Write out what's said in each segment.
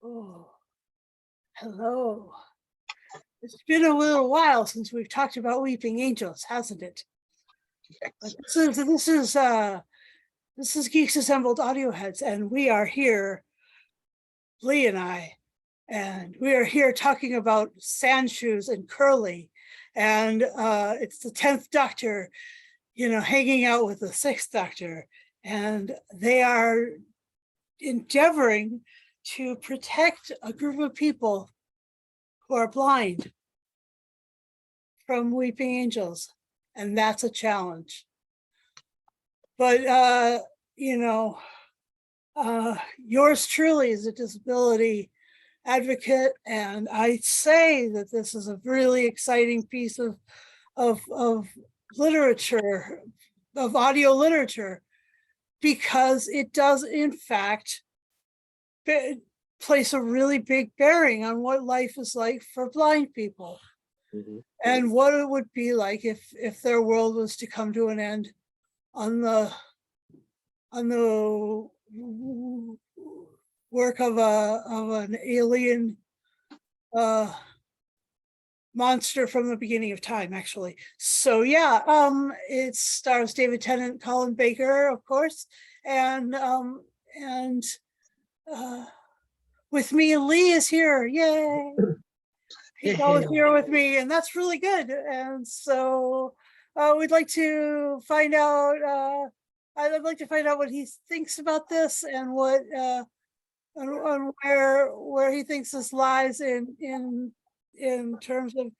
Oh, hello. It's been a little while since we've talked about weeping angels, hasn't it? But Yes. this is Geeks Assembled Audio Heads, and we are here, Lee and we are here talking about Sandshoes and Curly, and it's the 10th Doctor, hanging out with the 6th Doctor, and they are endeavoring to protect a group of people who are blind from weeping angels, and that's a challenge. But yours truly is a disability advocate, and I say that this is a really exciting piece of literature, of audio literature, because it does in fact place a really big bearing on what life is like for blind people. Mm-hmm. And what it would be like if their world was to come to an end on the work of an alien monster from the beginning of time, actually. So yeah, it stars David Tennant, Colin Baker, of course, and with me, Lee is here. Yay! He's always here with me, and that's really good. And so we'd like to find out. I'd like to find out what he thinks about this and what and where he thinks this lies in terms of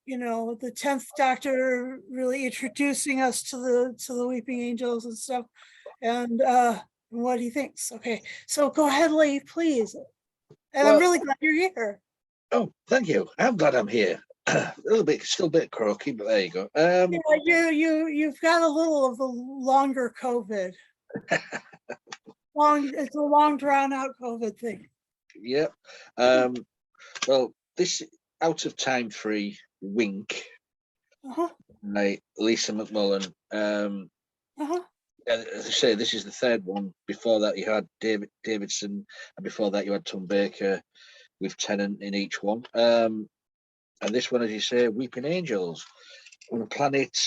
the 10th Doctor really introducing us to the Weeping Angels and stuff, and what he thinks. Okay, so go ahead, Lee, please. And I'm really glad you're here. Oh, thank you. I'm glad I'm here. Still a bit croaky, but there you go. Yeah, you've got a little of the longer COVID. It's a long drawn out COVID thing. Yep. Well, this Out of Time 3 Wink, by Lisa McMullen. As I say, this is the third one. Before that, you had Davidson, and before that, you had Tom Baker with Tennant in each one. And this one, as you say, Weeping Angels on a planet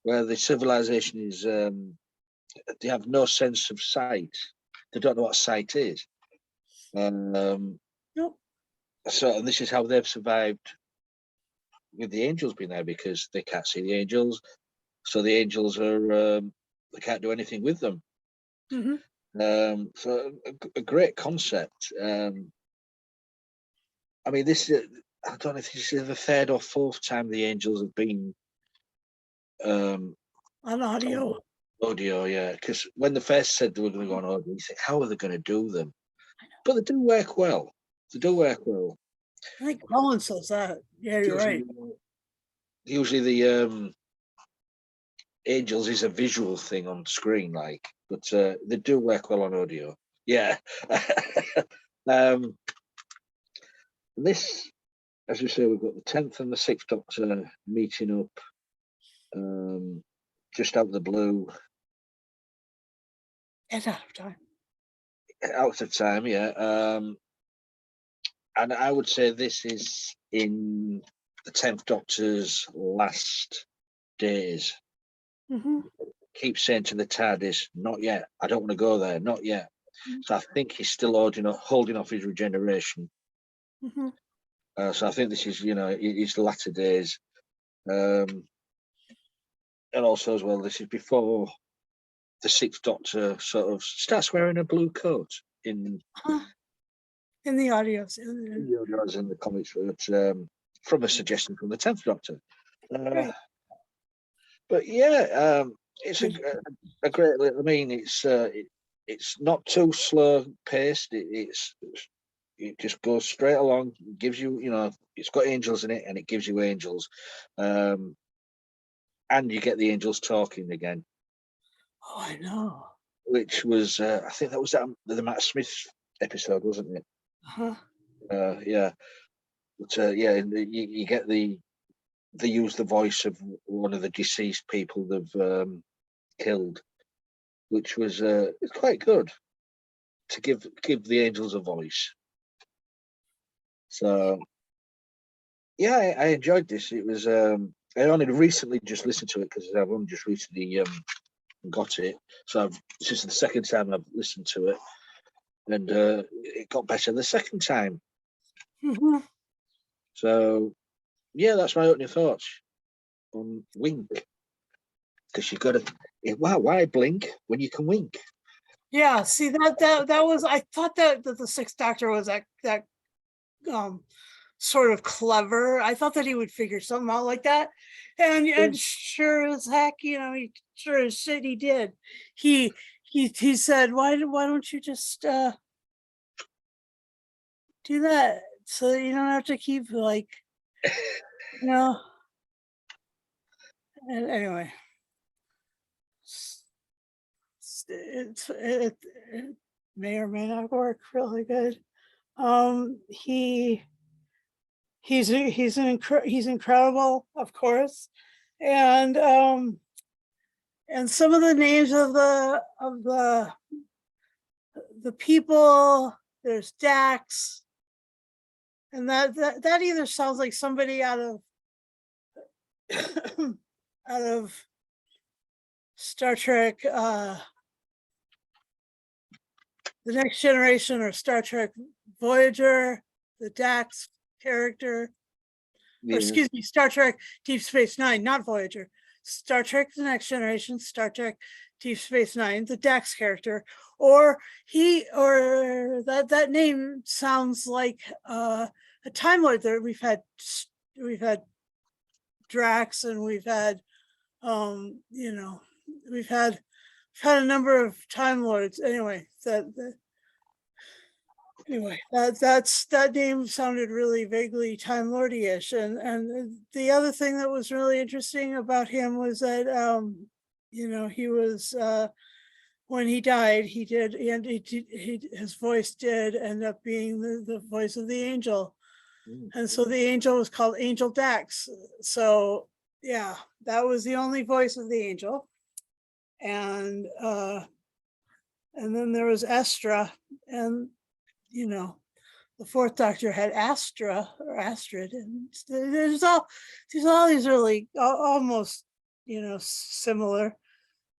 where the civilization is, they have no sense of sight. They don't know what sight is. Nope. So, and this is how they've survived with the angels being there, because they can't see the angels. So the angels are, they can't do anything with them. Mm-hmm. So a great concept. I mean, this is, I don't know if this is the third or fourth time the angels have been on audio. Audio, yeah. Because when they first said they were going to go on audio, you think, how are they going to do them? But they do work well. They do work well. I think Colin says that. Yeah, you're right. Usually the angels is a visual thing on screen, but they do work well on audio. Yeah. This, as we say, we've got the 10th and the 6th Doctor meeting up just out of the blue. It's out of time. Out of time, yeah. And I would say this is in the 10th Doctor's last days. Mm-hmm. Keep saying to the TARDIS, not yet. I don't want to go there, not yet. Mm-hmm. So I think he's still holding off his regeneration. Mm-hmm. So I think this is, his latter days. And also as well, this is before the 6th Doctor sort of starts wearing a blue coat in the audios. In the audios in the comics, from a suggestion from the 10th Doctor. Right. But yeah, it's a great. I mean, it's not too slow paced. It just goes straight along. Gives you, it's got angels in it, and it gives you angels, and you get the angels talking again. Oh, I know. Which was, I think that was the Matt Smith episode, wasn't it? Yeah. But yeah, you get they use the voice of one of the deceased people they've killed, which was it's quite good. to give the angels a voice. So yeah, I enjoyed this. It was I only recently just listened to it because I've only just recently got it. So this is the second time I've listened to it, and it got better the second time. Mhm. So yeah, that's my opening thoughts on Wink. Because you got to, why blink when you can wink? Yeah, see that was, I thought that the Sixth Doctor was that sort of clever. I thought that he would figure something out like that. And sure as heck, he sure as shit he did. He he said, why don't you just do that so that you don't have to keep like, you know. And anyway, it may or may not work really good. He's he's incredible, of course, and some of the names of the people. There's Dax, and that either sounds like somebody out of out of Star Trek, The Next Generation, or Star Trek Voyager, the Dax character, or excuse me, Star Trek Deep Space Nine, not Voyager. Star Trek The Next Generation, Star Trek Deep Space Nine, the Dax character, or that name sounds like a Time Lord. There we've had Drax, and we've had we've had a number of Time Lords. Anyway, that name sounded really vaguely Time Lordy-ish. And the other thing that was really interesting about him was that he was when he died, his voice did end up being the voice of the angel. And so the angel was called Angel Dax. So yeah, that was the only voice of the angel. And then there was Estra, and the Fourth Doctor had Astra or Astrid, and there's all these really almost similar.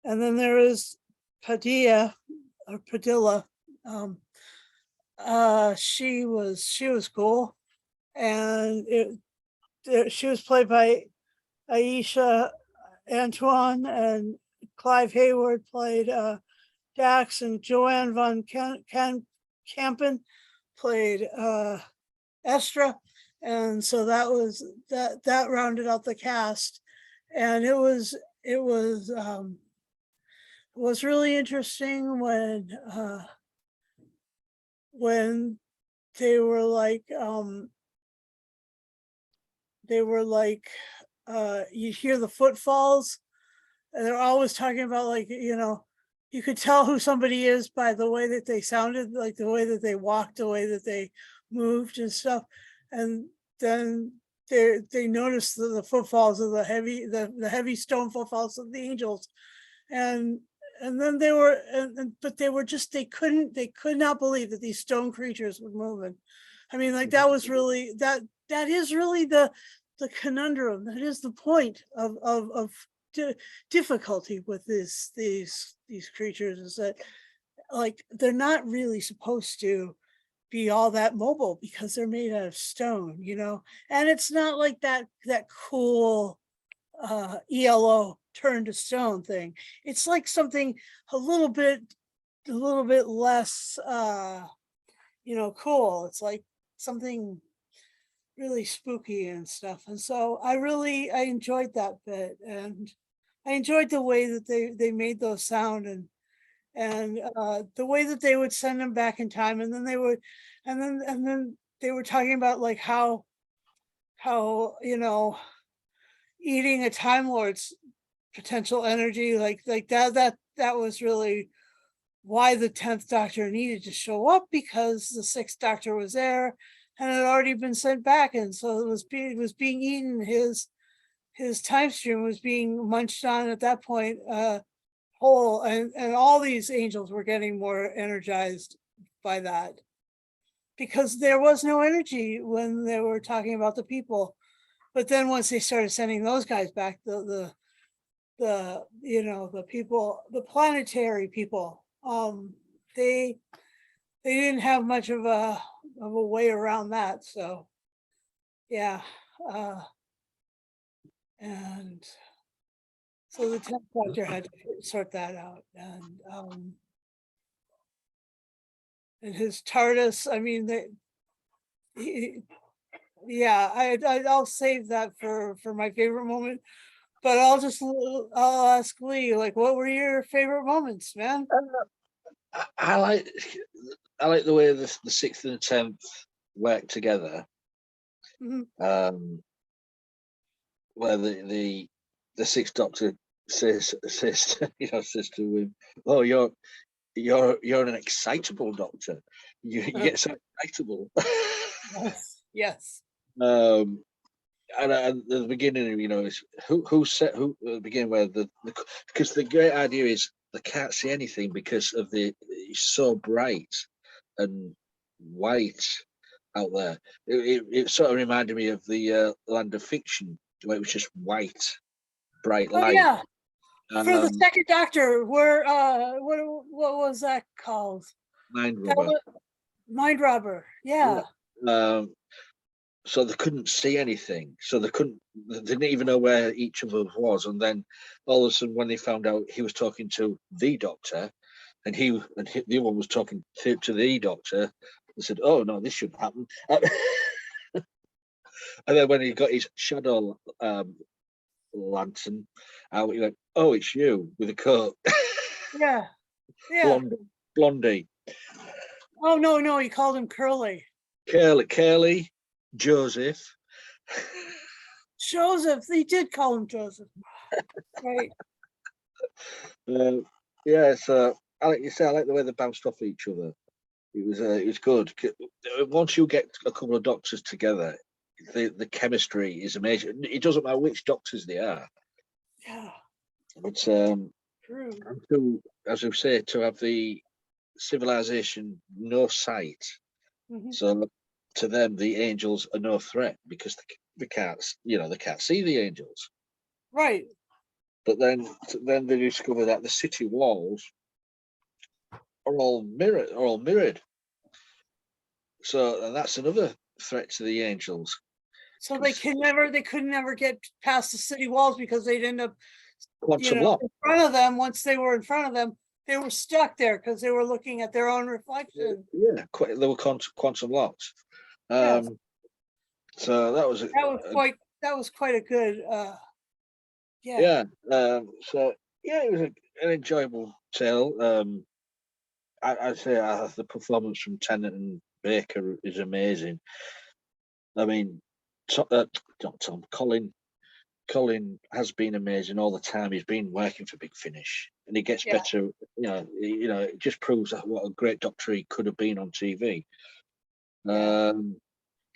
And then there is Padilla or Padilla. She was cool, and she was played by Aisha Antoine, and Clive Hayward played Dax, and Joanne von Kampen played Estra. And so that rounded out the cast. And it was really interesting when they were like you hear the footfalls, and they're always talking about, like, you could tell who somebody is by the way that they sounded, like the way that they walked, the way that they moved and stuff. And then they noticed the footfalls of the heavy stone footfalls of the angels. And then they were, but they were just, they could not believe that these stone creatures were moving. I mean, like, that was really, that is really the conundrum. That is the point of difficulty with these creatures, is that, like, they're not really supposed to be all that mobile because they're made out of stone, and it's not like that cool ELO turn to stone thing. It's like something a little bit less cool. It's like something really spooky and stuff. And so I enjoyed that bit, and I enjoyed the way that they made those sound, and the way that they would send them back in time, and then they would, and then they were talking about, like, how eating a Time Lord's potential energy, like that was really why the 10th Doctor needed to show up, because the 6th Doctor was there and had already been sent back, and so it was being eaten. His time stream was being munched on at that point whole, and all these angels were getting more energized by that, because there was no energy when they were talking about the people. But then once they started sending those guys back, the the people, the planetary people, they didn't have much of a way around that. So yeah, uh, and so the 10th Doctor had to sort that out, and his TARDIS. I mean, he, yeah, I'll save that for my favorite moment. But I'll ask Lee, like, what were your favorite moments, man? I like the way the sixth and the 10th work together. Mhm. Where the sixth Doctor says says to him, "Oh, you're an excitable Doctor. You get so excitable." Yes. And at the beginning, it's who set who at the beginning where because the great idea is they can't see anything because of it's so bright and white out there. It sort of reminded me of the Land of Fiction, where it was just white, bright Oh light. yeah. For the Um, second Doctor, where what was that called? Mind That Robber. Mind Robber. Yeah. Um, so they couldn't see anything. So they didn't even know where each of us was. And then all of a sudden, when they found out he was talking to the Doctor, and the other one was talking to the Doctor, they said, "Oh no, this shouldn't happen." And then when he got his shadow lantern out, he went, "Oh, it's you with a coat." Yeah. Yeah. Blondie. Oh no, he called him Curly. Curly, Joseph. Joseph. He did call him Joseph. Right. Yeah, so I like you say, I like the way they bounced off each other. It was good. Once you get a couple of Doctors together, the chemistry is amazing. It doesn't matter which Doctors they are. Yeah. But True. as we say, to have the civilization no sight, Mhm. so to them the angels are no threat because they can't see the angels. Right. But then they discover that the city walls are all mirrored. So and that's another threat to the angels. So they could never get past the city walls because they'd end up, Quantum lock. in front of them. Once they were in front of them, they were stuck there because they were looking at their own reflection. Yeah, they were quantum locks. Yes, So that was that was quite a good. Yeah. yeah. So yeah, it was an enjoyable tale. I'd say the performance from Tennant and Baker is amazing. I mean, not Tom, Colin has been amazing all the time. He's been working for Big Finish, and he gets Yeah. better. It just proves what a great Doctor he could have been on TV. Yeah.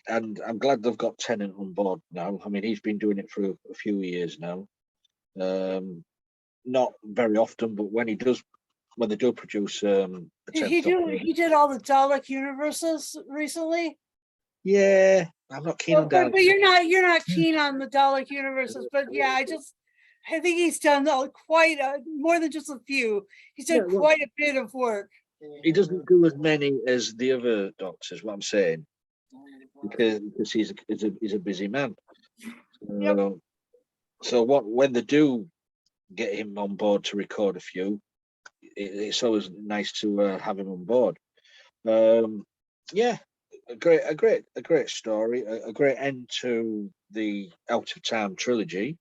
And I'm glad they've got Tennant on board now. I mean, he's been doing it for a few years now. Not very often, but when they do produce the Did 10th Doctor, he did all the Dalek universes recently? yeah, I'm not keen on But Dalek. you're not keen on the Dalek universes. But yeah, I think he's done quite more than just a few. He's done quite a bit of work. He doesn't do as many as the other Doctors. What I'm saying, because he's a busy man. Yep. So when they do get him on board to record a few, it's always nice to have him on board. Yeah, a great story, a great end to the Out of Time trilogy.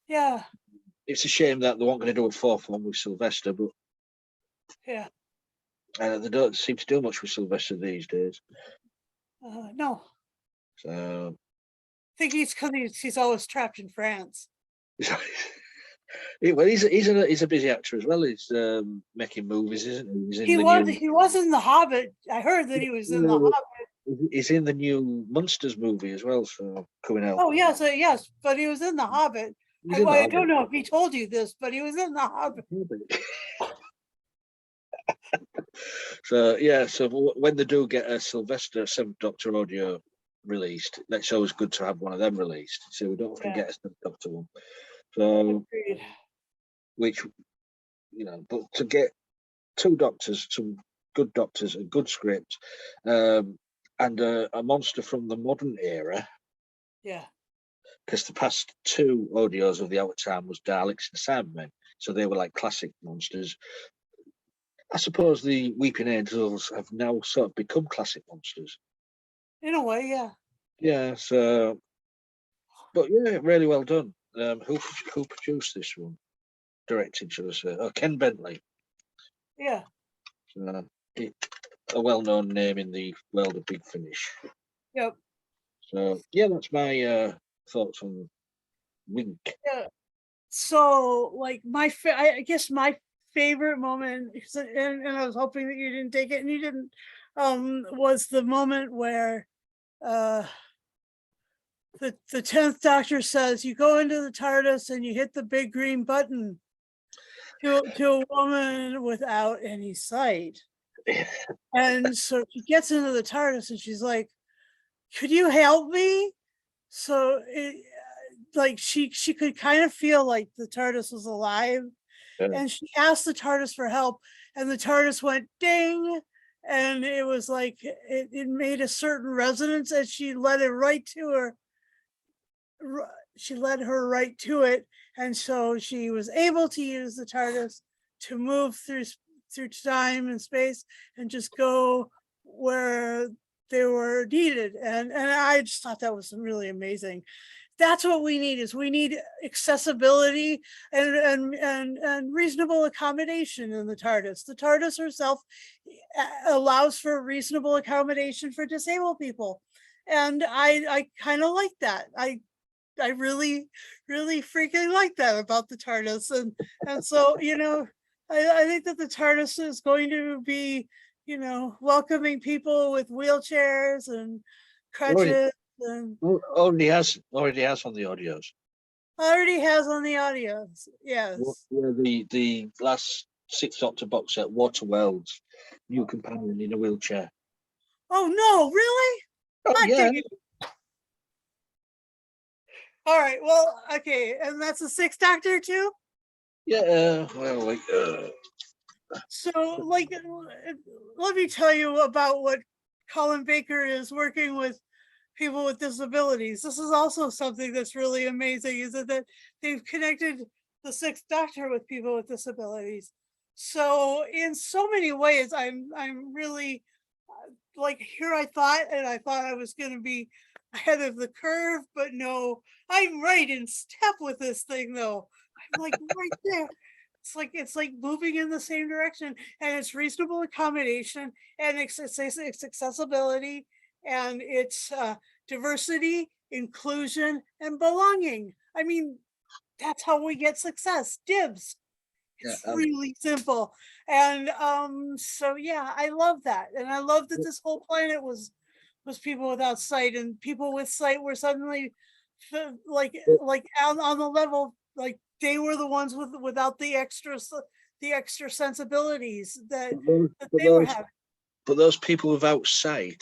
Yeah. It's a shame that they weren't going to do a fourth one with Sylvester, but Yeah. they don't seem to do much with Sylvester these days. No. So I think because he's always trapped in France. well, he's a busy actor as well. He's making movies, isn't he? He's in He was in The Hobbit. I heard that he was in The Hobbit. He's in the new Monsters movie as well, so coming out. Oh yes, but he was in The Hobbit. I don't know if he told you this, but he was in The Hobbit. So yeah, so when they do get a Sylvester Seventh Doctor audio released, it's always good to have one of them released, so we don't often Yeah. get a Seventh Doctor one. So, Agreed. which but to get two doctors, some good doctors, a good script, and a monster from the modern era, Yeah. because the past two audios of the Out of Time was Daleks and Sandmen, so they were like classic monsters. I suppose the Weeping Angels have now sort of become classic monsters. In a way, yeah. Yeah, so, but yeah, really well done. Who produced this one? Directed, should I say? Oh, Ken Bentley. Yeah. It, a well-known name in the world of Big Finish. Yep. So yeah, that's my thoughts on Wink. Yeah. So like I guess my favorite moment, and I was hoping that you didn't take it and you didn't, was the moment where uh the 10th Doctor says you go into the TARDIS and you hit the big green button to a woman without any sight. And so she gets into the TARDIS and she's like, could you help me? So like she could kind of feel like the TARDIS was alive, and she asked the TARDIS for help, and the TARDIS went ding, and it was like it made a certain resonance, and she led it right to her. She led her right to it, and so she was able to use the TARDIS to move through time and space and just go where they were needed. And I just thought that was really amazing. That's what we need. Is we need accessibility and reasonable accommodation in the TARDIS. The TARDIS herself allows for reasonable accommodation for disabled people, and I kind of like that. I really freaking like that about the TARDIS, and so I think that the TARDIS is going to be welcoming people with wheelchairs and Already, crutches, and already has on the audios. already has on the audios. Yes. Yeah, the last Sixth Doctor box set, Water Worlds, new companion in a wheelchair. Oh no, really? Oh I yeah, dig it. All right. Well, okay, and that's the Sixth Doctor too. yeah. Well, like, So, like, let me tell you about what Colin Baker is working with people with disabilities. This is also something that's really amazing, is that they've connected the Sixth Doctor with people with disabilities. So in so many ways, I'm really like, here I thought I was going to be ahead of the curve, but no, I'm right in step with this thing though. I'm like right there. It's like moving in the same direction, and it's reasonable accommodation, and it's accessibility, and it's diversity, inclusion, and belonging. I mean, that's how we get success. Dibs. yeah, It's really simple. And so yeah, I love that. And I love that this whole planet was people without sight, and people with sight were suddenly like on the level, like they were the ones without the extra sensibilities that but they were those having. but those people without sight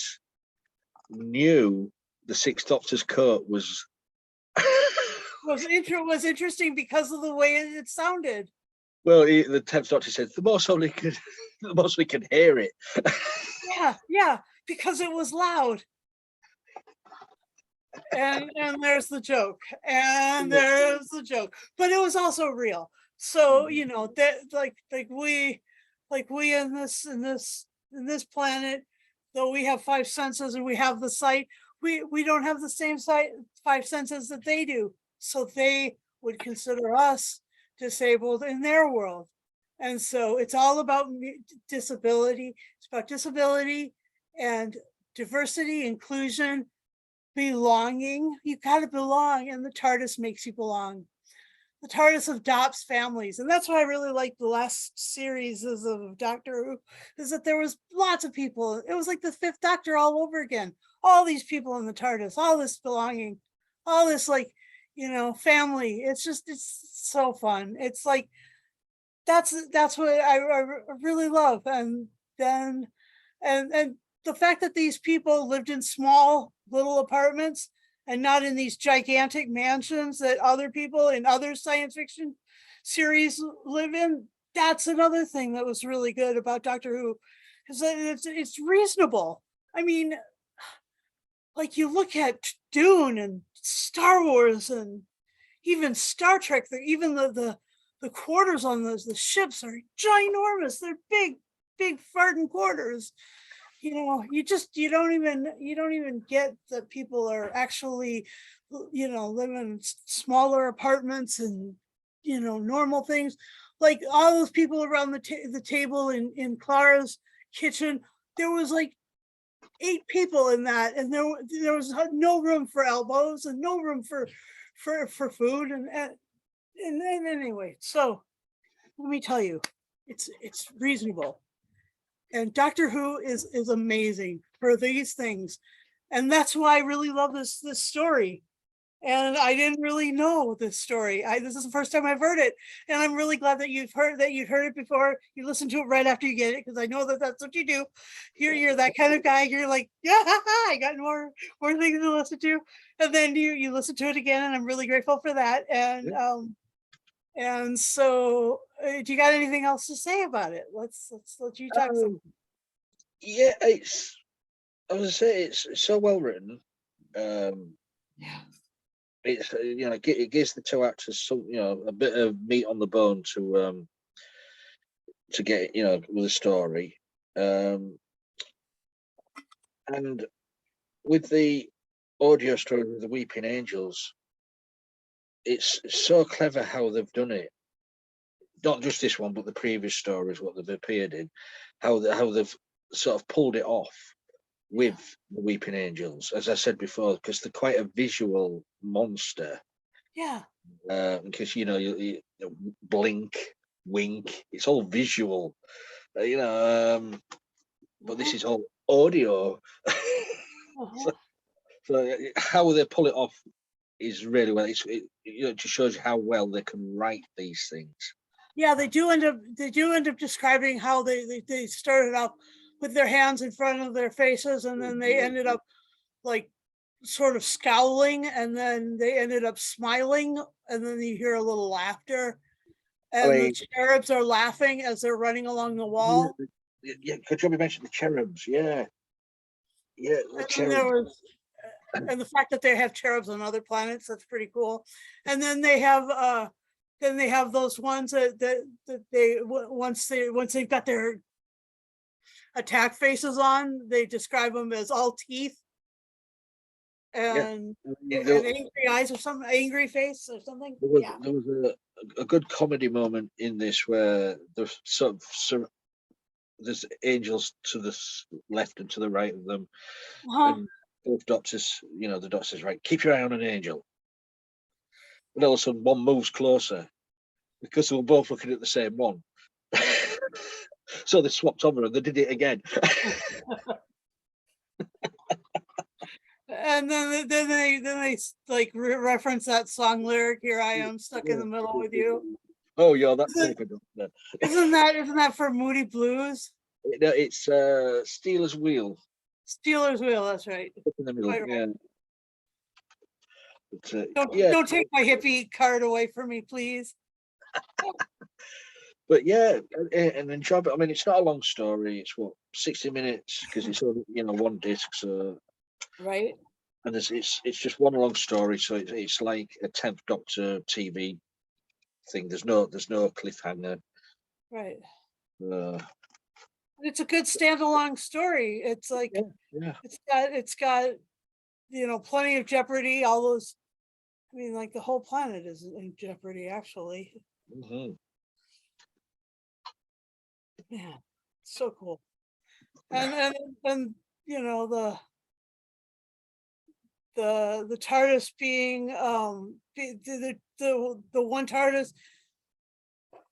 knew the Sixth Doctor's coat was. Was interesting because of the way it sounded. Well, the 10th Doctor said, the more we can hear it. Yeah, because it was loud. And there's the joke, and there's the joke, but it was also real. So that like we in this planet, though we have five senses and we have the sight, we don't have the same five senses that they do, so they would consider us disabled in their world. And so it's all about disability. It's about disability and diversity, inclusion, belonging. You got to belong, and the TARDIS makes you belong. The TARDIS adopts families, and that's why I really like the last series of Doctor Who, is that there was lots of people. It was like the Fifth Doctor all over again. All these people in the TARDIS, all this belonging, all this family. It's so fun. It's like that's what I really love, and then and the fact that these people lived in small little apartments and not in these gigantic mansions that other people in other science fiction series live in, that's another thing that was really good about Doctor Who, is that it's reasonable. I mean, like you look at Dune and Star Wars and even Star Trek, even the quarters on the ships are ginormous. They're big, big farting quarters. You know, you don't even get that people are actually, living in smaller apartments and normal things. Like all those people around the table in Clara's kitchen, there was like 8 people in that, and there was no room for elbows and no room for food, and anyway, so let me tell you, it's reasonable. And Doctor Who is amazing for these things, and that's why I really love this story. And I didn't really know this story. This is the first time I've heard it, and I'm really glad that you've heard it before. You listen to it right after you get it, because I know that that's what you do. You're that kind of guy. You're like, yeah, I got more things to listen to, and then you listen to it again, and I'm really grateful for that. And so, do you got anything else to say about it? Let's let you talk some. Yeah, it's. I was gonna say it's so well written. Yeah. It's it gives the two actors some a bit of meat on the bone to get with the story, and with the audio story with the Weeping Angels, it's so clever how they've done it. Not just this one, but the previous stories, what they've appeared in, how they've sort of pulled it off with the Weeping Angels, as I said before, because they're quite a visual monster. Yeah. Because you blink, wink, it's all visual, but this is all audio. So how they pull it off is really well. It just shows you how well they can write these things. Yeah, they do end up describing how they started out with their hands in front of their faces, and then they ended up like sort of scowling, and then they ended up smiling, and then you hear a little laughter, and the cherubs are laughing as they're running along the wall. Yeah, could you mention the cherubs? Yeah, the cherubs. And the fact that they have cherubs on other planets, that's pretty cool. And then they have those ones that they once they've got their attack faces on, they describe them as all teeth and angry eyes or something, angry face or something. There was a good comedy moment in this where there's there's angels to the left and to the right of them, and both doctors, the doctor says, right, keep your eye on an angel. And all of a sudden, one moves closer because they were both looking at the same one. So they swapped over and they did it again. And then they like reference that song lyric, "Here I am stuck in the middle with you." Oh, yeah, that's paper. Isn't that for Moody Blues? It's Steeler's Wheel. Steeler's Wheel, that's right. Up in the middle, Right. yeah. But, don't take my hippie card away from me, please. But yeah, and enjoy. I mean, it's not a long story. It's 60 minutes because it's only one disc. So right, and it's just one long story. So it's like a 10th Doctor TV thing. There's no cliffhanger. Right. It's a good standalone story. It's like it's got plenty of jeopardy. All those, I mean, like the whole planet is in jeopardy actually. Mm-hmm. Yeah, so cool. And the TARDIS being the one TARDIS,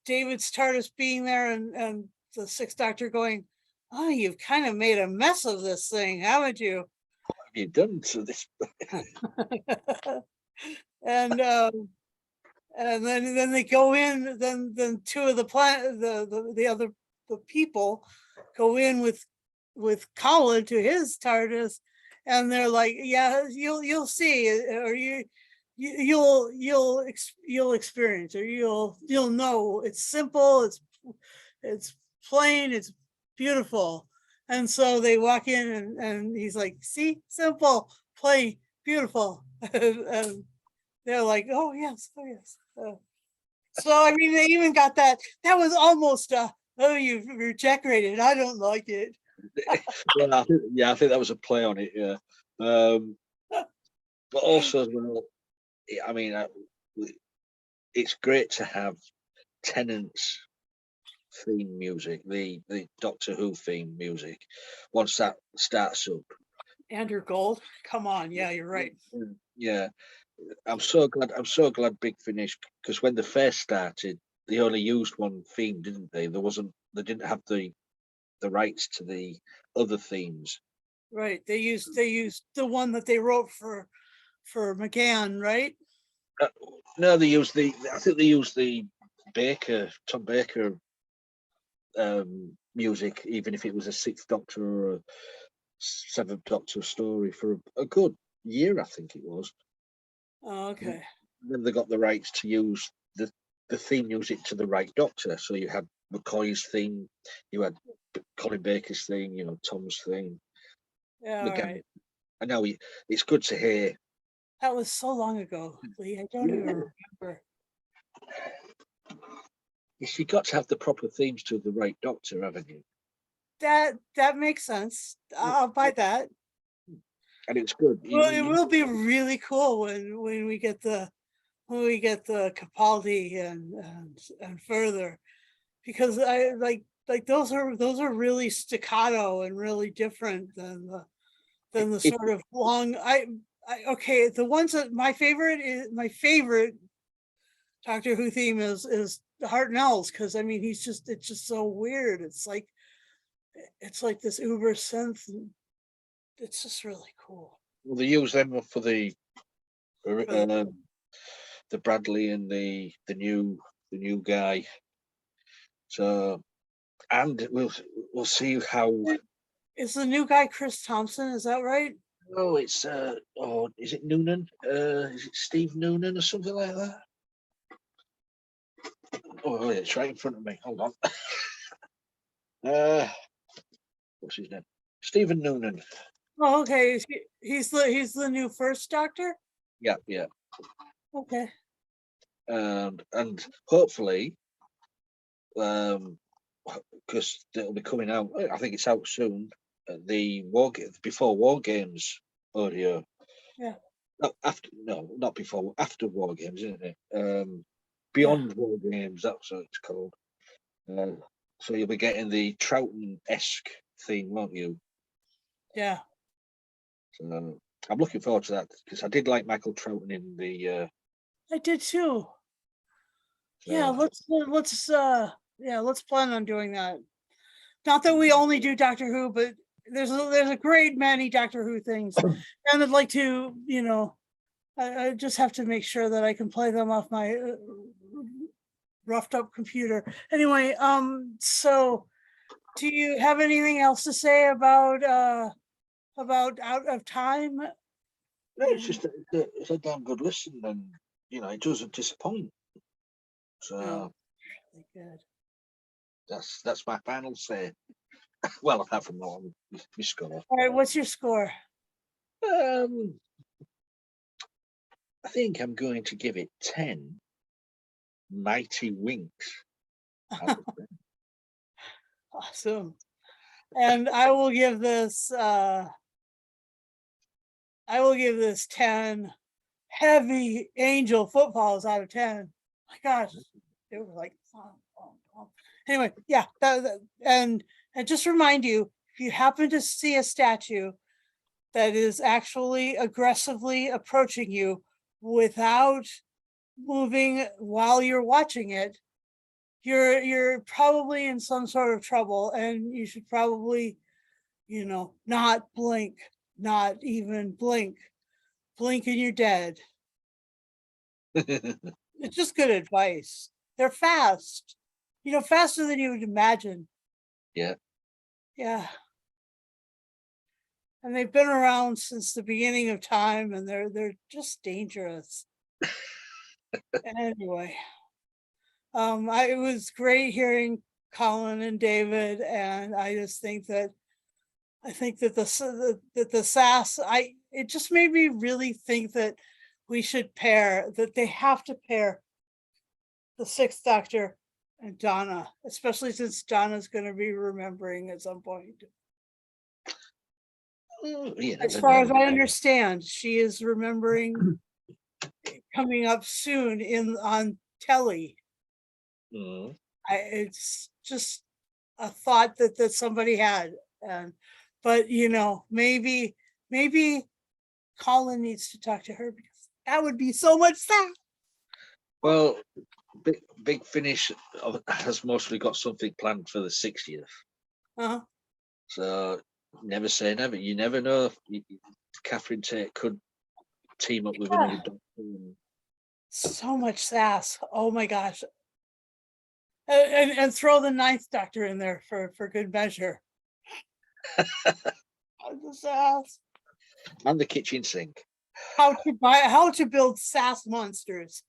David's TARDIS being there, and the Sixth Doctor going, "Oh, you've kind of made a mess of this thing, haven't you?" What have you done to this? And then they go in. Then two of the planet, the people go in with Colin to his TARDIS, and they're like, yeah, you'll see, or you'll experience, or you'll know it's simple, it's plain, it's beautiful. And so they walk in, and he's like, see, simple, plain, beautiful. And they're like, oh yes, oh yes. So I mean, they even got that. That was almost oh, you're decorated. I don't like it. Well, I think that was a play on it. Yeah, but also as well, I mean, it's great to have Tennant's theme music, the Doctor Who theme music. Once that starts up, Andrew Gold, come on, yeah, you're right. yeah, I'm so glad. I'm so glad Big Finish, because when they first started, they only used one theme, didn't they? There wasn't. They didn't have the rights to the other themes. Right, they used the one that they wrote for McGann, right? No, they used the. I think they used the Tom Baker music, even if it was a Sixth Doctor or a Seventh Doctor story for a good year, I think it was. Oh, okay. And then they got the rights to use the theme music to the right Doctor. So you had McCoy's theme, you had Colin Baker's theme, Tom's theme. Yeah, all Again, right. I know it's good to hear. That was so long ago, Lee. I don't even remember. You got to have the proper themes to the right Doctor, haven't you? That makes sense. I'll buy that. And it's good. Well, it will be really cool when we get the Capaldi and further, because I like those are really staccato and really different than the It, sort of long. Okay, the ones that my favorite Doctor Who theme is Hartnell's, because I mean it's just so weird. It's like this uber synth. And it's just really cool. well, they use them for the For Bradley and the new guy. So, and we'll see how. Is the new guy Chris Thompson? Is that right? Oh, it's is it Noonan? Is it Steve Noonan or something like that? Oh, it's right in front of me. Hold on. What's his name? Stephen Noonan. Oh, okay. He's the new first Doctor. Yeah, yeah. Okay. And hopefully, because it'll be coming out. I think it's out soon. The before War Games audio. Yeah. Not before. After War Games, isn't it? Yeah. Beyond War Games. That's what it's called. So you'll be getting the Troughton-esque theme, won't you? Yeah. So I'm looking forward to that, because I did like Michael Troughton in the. I did too. Yeah, let's plan on doing that. Not that we only do Doctor Who, but there's a great many Doctor Who things, and I'd like to, I just have to make sure that I can play them off my roughed up computer. Anyway, so do you have anything else to say about Out of Time? No, it's just it's a damn good listen, and it doesn't disappoint. So Really good. that's my final say. Well, apart from that, my score. All right, what's your score? I think I'm going to give it 10 mighty winks. Awesome. And I will give this 10 heavy angel footballs out of 10. My gosh, it was like anyway, yeah. And just remind you, if you happen to see a statue that is actually aggressively approaching you without moving while you're watching it, you're probably in some sort of trouble, and you should probably, not blink, not even blink. Blink and you're dead. It's just good advice. They're fast, faster than you would imagine. Yeah. Yeah. And they've been around since the beginning of time, and they're just dangerous. Anyway, it was great hearing Colin and David, and I just think that the SAS, it just made me really think that we should pair, that they have to pair the Sixth Doctor and Donna, especially since Donna's going to be remembering at some point. You As never far as know. I understand, she is remembering coming up soon on telly. Mm. It's just a thought that somebody had, and but maybe Colin needs to talk to her, because that would be so much fun. Well, Big Finish has mostly got something planned for the 60th. Uh-huh. So never say never. You never know. Catherine Tate could team up with Yeah. another doctor. So much sass. Oh my gosh. And throw the Ninth Doctor in there for good measure. The sass. And the kitchen sink. How to build sass monsters.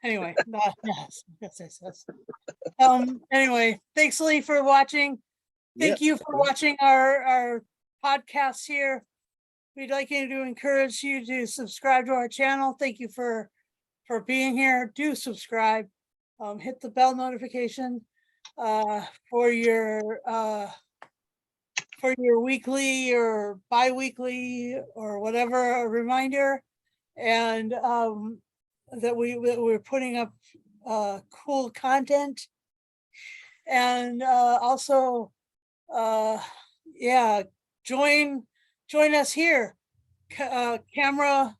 Anyway, yes. Anyway, thanks, Lee, for watching. Thank you for watching our podcast here. We'd like you to encourage you to subscribe to our channel. Thank you for being here. Do subscribe. Hit the bell notification for your weekly or bi-weekly or whatever a reminder, and that we're putting up cool content. And also yeah, join us here. Camera,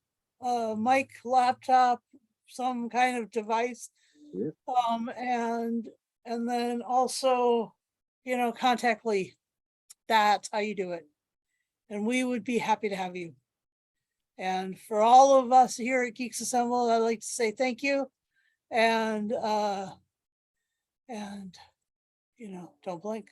mic, laptop, some kind of device. Yep. And then also, contact Lee. That's how you do it. And we would be happy to have you. And for all of us here at Geeks Assemble, I'd like to say thank you. And don't blink.